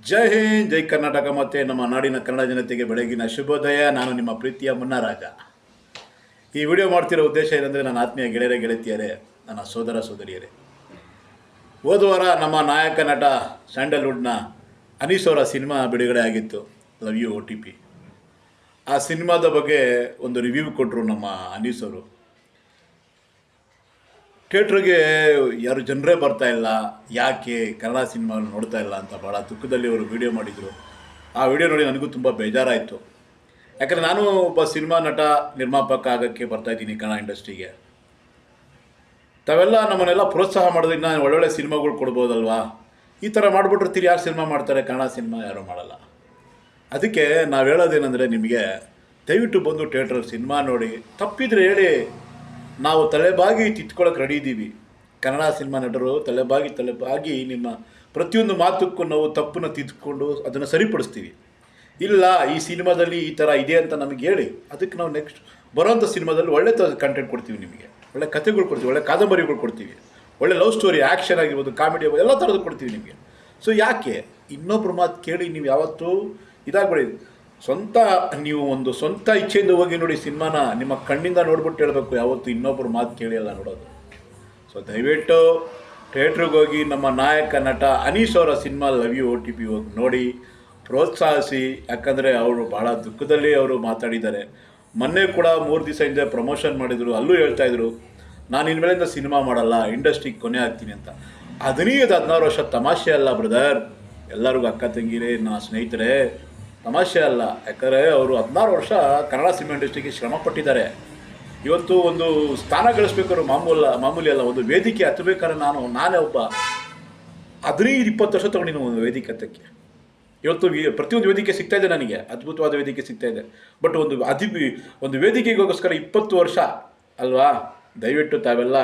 ಜೈ ಹಿಂದ್, ಜೈ ಕರ್ನಾಟಕ ಮತ್ತು ನಮ್ಮ ನಾಡಿನ ಕನ್ನಡ ಜನತೆಗೆ ಬೆಳಗಿನ ಶುಭೋದಯ. ನಾನು ನಿಮ್ಮ ಪ್ರೀತಿಯ ಮುನ್ನರಾಜ. ಈ ವಿಡಿಯೋ ಮಾಡ್ತಿರೋ ಉದ್ದೇಶ ಏನಂದರೆ, ನನ್ನ ಆತ್ಮೀಯ ಗೆಳೆಯರೇ, ಗೆಳತಿಯರೇ, ನನ್ನ ಸೋದರ ಸೋದರಿಯರೇ, ಹೋದ ವಾರ ನಮ್ಮ ನಾಯಕ ನಟ ಸ್ಯಾಂಡಲ್ವುಡ್ನ ಅನೀಸ್ ಅವರ ಸಿನಿಮಾ ಬಿಡುಗಡೆ ಆಗಿತ್ತು, ಲವ್ ಯು OTP. ಆ ಸಿನಿಮಾದ ಬಗ್ಗೆ ಒಂದು ರಿವ್ಯೂ ಕೊಟ್ಟರು ನಮ್ಮ ಅನೀಸ್ ಅವರು. ಥಿಯೇಟ್ರಿಗೆ ಯಾರು ಜನರೇ ಬರ್ತಾ ಇಲ್ಲ, ಯಾಕೆ ಕನ್ನಡ ಸಿನಿಮಾ ನೋಡ್ತಾ ಇಲ್ಲ ಅಂತ ಭಾಳ ದುಃಖದಲ್ಲಿ ಅವರು ವಿಡಿಯೋ ಮಾಡಿದರು. ಆ ವಿಡಿಯೋ ನೋಡಿ ನನಗೂ ತುಂಬ ಬೇಜಾರಾಯಿತು. ಯಾಕಂದರೆ ನಾನು ಒಬ್ಬ ಸಿನಿಮಾ ನಟ, ನಿರ್ಮಾಪಕ ಆಗೋಕ್ಕೆ ಬರ್ತಾಯಿದ್ದೀನಿ ಕನ್ನಡ ಇಂಡಸ್ಟ್ರಿಗೆ. ತಾವೆಲ್ಲ ನಮ್ಮನ್ನೆಲ್ಲ ಪ್ರೋತ್ಸಾಹ ಮಾಡೋದ್ರಿಂದ ಒಳ್ಳೊಳ್ಳೆ ಸಿನಿಮಾಗಳು ಕೊಡ್ಬೋದಲ್ವಾ. ಈ ಥರ ಮಾಡಿಬಿಟ್ಟಿರ್ತೀರಿ, ಯಾರು ಸಿನಿಮಾ ಮಾಡ್ತಾರೆ? ಕನ್ನಡ ಸಿನಿಮಾ ಯಾರೂ ಮಾಡಲ್ಲ. ಅದಕ್ಕೆ ನಾವು ಹೇಳೋದೇನೆಂದರೆ, ನಿಮಗೆ ದಯವಿಟ್ಟು ಬಂದು ಥಿಯೇಟ್ರಲ್ಲಿ ಸಿನಿಮಾ ನೋಡಿ. ತಪ್ಪಿದರೆ ಹೇಳಿ, ನಾವು ತಲೆಬಾಗಿ ತಿತ್ಕೊಳ್ಳೋಕೆ ರೆಡಿ ಇದ್ದೀವಿ. ಕನ್ನಡ ಸಿನಿಮಾ ನಟರು ತಲೆಬಾಗಿ ನಿಮ್ಮ ಪ್ರತಿಯೊಂದು ಮಾತಕ್ಕೂ ನಾವು ತಪ್ಪನ್ನು ತಿದ್ದುಕೊಂಡು ಅದನ್ನು ಸರಿಪಡಿಸ್ತೀವಿ. ಇಲ್ಲ, ಈ ಸಿನಿಮಾದಲ್ಲಿ ಈ ಥರ ಇದೆ ಅಂತ ನಮಗೆ ಹೇಳಿ, ಅದಕ್ಕೆ ನಾವು ನೆಕ್ಸ್ಟ್ ಬರೋಂಥ ಸಿನಿಮಾದಲ್ಲಿ ಒಳ್ಳೆ ಕಂಟೆಂಟ್ ಕೊಡ್ತೀವಿ. ನಿಮಗೆ ಒಳ್ಳೆ ಕಥೆಗಳು ಕೊಡ್ತೀವಿ, ಒಳ್ಳೆ ಕಾದಂಬರಿಗಳು ಕೊಡ್ತೀವಿ, ಒಳ್ಳೆ ಲವ್ ಸ್ಟೋರಿ, ಆ್ಯಕ್ಷನ್ ಆಗಿರ್ಬೋದು, ಕಾಮಿಡಿ ಆಗ್ಬೋದು, ಎಲ್ಲ ಥರದ್ದು ಕೊಡ್ತೀವಿ ನಿಮಗೆ. ಸೊ ಯಾಕೆ ಇನ್ನೊಬ್ರು ಮಾತು ಕೇಳಿ ನೀವು ಯಾವತ್ತೂ ಇದಾಗಬೇಡಿ. ಸ್ವಂತ ಇಚ್ಛೆಯಿಂದ ಹೋಗಿ ನೋಡಿ ಸಿನಿಮಾನ. ನಿಮ್ಮ ಕಣ್ಣಿಂದ ನೋಡ್ಬಿಟ್ಟು ಹೇಳಬೇಕು, ಯಾವತ್ತು ಇನ್ನೊಬ್ಬರು ಮಾತು ಕೇಳಿ ಎಲ್ಲ ನೋಡೋದು. ಸೊ ದಯವಿಟ್ಟು ಥಿಯೇಟ್ರಿಗೆ ಹೋಗಿ ನಮ್ಮ ನಾಯಕ ನಟ ಅನೀಸ್ ಅವರ ಸಿನಿಮಾ ಲವ್ ಯು OTP ಹೋಗಿ ನೋಡಿ, ಪ್ರೋತ್ಸಾಹಿಸಿ. ಯಾಕಂದರೆ ಅವರು ಭಾಳ ದುಃಖದಲ್ಲಿ ಅವರು ಮಾತಾಡಿದ್ದಾರೆ. ಮೊನ್ನೆ ಕೂಡ 3 ದಿವಸ ಹಿಂದೆ ಪ್ರಮೋಷನ್ ಮಾಡಿದರು, ಅಲ್ಲೂ ಹೇಳ್ತಾಯಿದ್ರು, ನಾನು ಇನ್ಮೇಲಿಂದ ಸಿನಿಮಾ ಮಾಡಲ್ಲ, ಇಂಡಸ್ಟ್ರಿಗೆ ಕೊನೆ ಆಗ್ತೀನಿ ಅಂತ. 15-16 ವರ್ಷ ತಮಾಷೆ ಅಲ್ಲ ಬ್ರದರ್. ಎಲ್ಲರಿಗೂ ಅಕ್ಕ ತಂಗಿರೇ, ನನ್ನ ಸ್ನೇಹಿತರೆ, ತಮಾಷೆ ಅಲ್ಲ. ಯಾಕಂದರೆ ಅವರು 16 ವರ್ಷ ಕನ್ನಡ ಸಿನಿಮಾ ಇಂಡಸ್ಟ್ರಿಗೆ ಶ್ರಮ ಪಟ್ಟಿದ್ದಾರೆ. ಇವತ್ತು ಒಂದು ಸ್ಥಾನ ಗಳಿಸ್ಬೇಕಾದ್ರೆ ಮಾಮೂಲಿ ಅಲ್ಲ. ಒಂದು ವೇದಿಕೆ ಹತ್ತಬೇಕಾದ್ರೆ ನಾನೇ ಒಬ್ಬ 15-20 ವರ್ಷ ತೊಗೊಂಡಿನಿ ಒಂದು ವೇದಿಕೆ ಹತ್ತಕ್ಕೆ. ಇವತ್ತು ಪ್ರತಿಯೊಂದು ವೇದಿಕೆ ಸಿಗ್ತಾಯಿದೆ ನನಗೆ, ಅದ್ಭುತವಾದ ವೇದಿಕೆ ಸಿಗ್ತಾಯಿದೆ. ಬಟ್ ಒಂದು ವೇದಿಕೆಗೋಸ್ಕರ 20 ವರ್ಷ ಅಲ್ವಾ. ದಯವಿಟ್ಟು ತಾವೆಲ್ಲ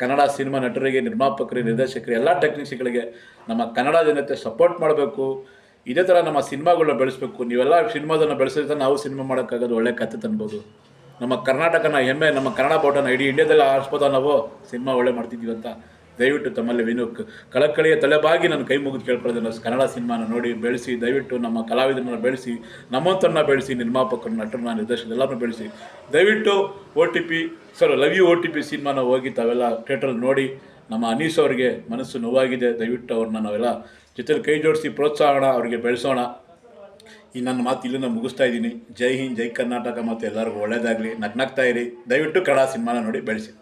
ಕನ್ನಡ ಸಿನಿಮಾ ನಟರಿಗೆ, ನಿರ್ಮಾಪಕರಿಗೆ, ನಿರ್ದೇಶಕರಿಗೆ, ಎಲ್ಲ ಟೆಕ್ನಿಷಿಯನ್ಗಳಿಗೆ ನಮ್ಮ ಕನ್ನಡ ಜನತೆ ಸಪೋರ್ಟ್ ಮಾಡಬೇಕು. ಇದೇ ಥರ ನಮ್ಮ ಸಿನಿಮಾಗಳನ್ನ ಬೆಳೆಸಬೇಕು. ನೀವೆಲ್ಲ ಸಿನಿಮಾದನ್ನು ಬೆಳೆಸಿದ್ರೆ ನಾವು ಸಿನಿಮಾ ಮಾಡೋಕ್ಕಾಗೋದು, ಒಳ್ಳೆ ಕಥೆ ತನ್ಬೋದು. ನಮ್ಮ ಕರ್ನಾಟಕನ ಹೆಮ್ಮೆ, ನಮ್ಮ ಕನ್ನಡ ಬಾವುಟನ ಇಡೀ ಇಂಡಿಯಾದಲ್ಲಿ ಆರಿಸ್ಬೋದ ನಾವು ಸಿನಿಮಾ ಒಳ್ಳೆ ಮಾಡ್ತಿದ್ದೀವಿ ಅಂತ. ದಯವಿಟ್ಟು ತಮ್ಮಲ್ಲಿ ಕಳಕಳಿಯ ತಲೆಬಾಗಿ ನಾನು ಕೈ ಮುಗಿದು ಕೇಳ್ಕೊಳ್ಳೋದನ್ನು, ಕನ್ನಡ ಸಿನಿಮಾನ ನೋಡಿ ಬೆಳೆಸಿ. ದಯವಿಟ್ಟು ನಮ್ಮ ಕಲಾವಿದರನ್ನ ಬೆಳೆಸಿ, ನಮ್ಮಂಥರನ್ನ ಬೆಳೆಸಿ, ನಿರ್ಮಾಪಕರನ್ನ, ನಟರನ್ನ, ನಿರ್ದೇಶಕ ಎಲ್ಲರನ್ನೂ ಬೆಳೆಸಿ. ದಯವಿಟ್ಟು ಲವ್ ಯು OTP ಸಿನಿಮಾನ ಹೋಗಿ ತಾವೆಲ್ಲ ಥಿಯೇಟ್ರಲ್ಲಿ ನೋಡಿ. ನಮ್ಮ ಅನೀಸ್ ಅವ್ರಿಗೆ ಮನಸ್ಸು ನೋವಾಗಿದೆ. ದಯವಿಟ್ಟು ಅವ್ರನ್ನ ನಾವೆಲ್ಲ ಜೊತೆಲಿ ಕೈ ಜೋಡಿಸಿ ಪ್ರೋತ್ಸಾಹನ ಅವ್ರಿಗೆ ಬೆಳೆಸೋಣ. ಈ ನನ್ನ ಮಾತು ಇಲ್ಲಿಂದ ಮುಗಿಸ್ತಾ ಇದ್ದೀನಿ. ಜೈ ಹಿಂದ್, ಜೈ ಕರ್ನಾಟಕ ಮತ್ತು ಎಲ್ಲರಿಗೂ ಒಳ್ಳೆಯದಾಗಲಿ. ನಗ್ನಾಗ್ತಾ ಇರಿ. ದಯವಿಟ್ಟು ಕನ್ನಡ ಸಿನಿಮಾನ ನೋಡಿ ಬೆಳೆಸಿ.